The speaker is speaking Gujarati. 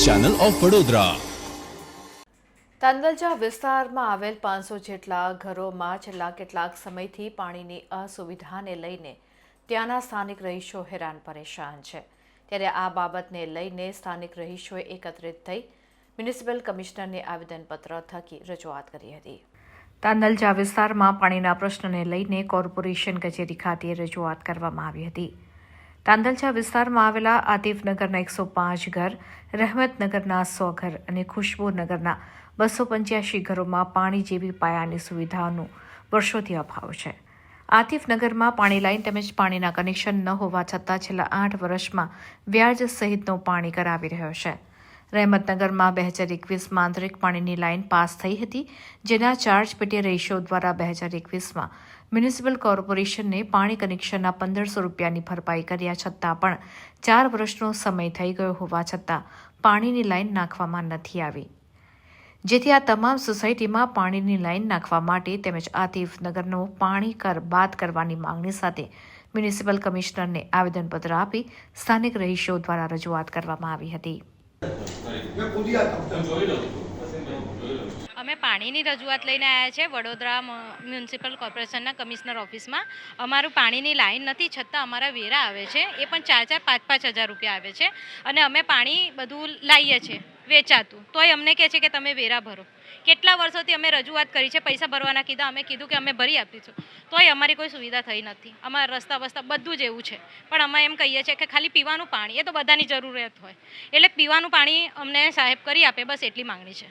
Channel of Vadodara. તાંદલજા વિસ્તારમાં આવેલ 500 જેટલા ઘરોમાં છેલ્લા કેટલાક સમયથી પાણીની અસુવિધાને લઈને ત્યાંના સ્થાનિક રહીશો હેરાન પરેશાન છે। ત્યારે આ બાબતને લઈને સ્થાનિક રહીશોએ એકત્રિત થઈ મ્યુનિસિપલ કમિશનરને આવેદનપત્ર થકી રજૂઆત કરી હતી। તાંદલજા વિસ્તારમાં પાણીના પ્રશ્નને લઈને કોર્પોરેશન કચેરી ખાતે રજૂઆત કરવામાં આવી હતી। તાંદલજા વિસ્તારમાં આવેલા આતિફનગરના 105 ઘર, રહેમતનગરના 100 ઘર અને ખુશ્બુનગરના 285 ઘરોમાં પાણી જેવી પાયાની સુવિધાઓનો વર્ષોથી અભાવ છે। આતિફનગરમાં પાણી લાઇન તેમજ પાણીના કનેક્શન ન હોવા છતાં છેલ્લા 8 વર્ષમાં વ્યાજ સહિતનું પાણી કરાવી રહ્યો છે। રહેમતનગરમાં 2021માં આંતરિક પાણીની લાઇન પાસ થઈ હતી, જેના ચાર્જ પેટે રહીશો દ્વારા 2021માં મ્યુનિસિપલ કોર્પોરેશનને પાણી કનેક્શનના 1500 રૂપિયાની ભરપાઈ કર્યા છતાં પણ 4 વર્ષનો સમય થઈ ગયો હોવા છતાં પાણીની લાઇન નાખવામાં નથી આવી, જેથી આ તમામ સોસાયટીમાં પાણીની લાઇન નાખવા માટે તેમજ આતિફનગરનો પાણી કર બાદ કરવાની માંગણી સાથે મ્યુનિસિપલ કમિશનરને આવેદનપત્ર આપી સ્થાનિક રહીશો દ્વારા રજૂઆત કરવામાં આવી હતી। અમે પાણીની રજૂઆત લઈને આવ્યા છે વડોદરા મ્યુનિસિપલ કોર્પોરેશનના કમિશનર ઓફિસમાં। અમારું પાણીની લાઈન નથી છતાં અમારા વેરા આવે છે, એ પણ 4-4, 5-5 હજાર રૂપિયા આવે છે અને અમે પાણી બધું લાવીએ છીએ વેચાતું, તોય અમને કહે છે કે તમે વેરા ભરો। કેટલા વર્ષોથી અમે રજૂઆત કરી છે, પૈસા ભરવાના કીધા, અમે કીધું કે અમે ભરી આપીશું, તોય અમારી કોઈ સુવિધા થઈ નથી। અમારા રસ્તા વસ્તા બધું જ એવું છે, પણ અમે એમ કહીએ છીએ કે ખાલી પીવાનું પાણી, એ તો બધાની જરૂરિયાત હોય, એટલે પીવાનું પાણી અમને સાહેબ કરી આપે, બસ એટલી માંગણી છે।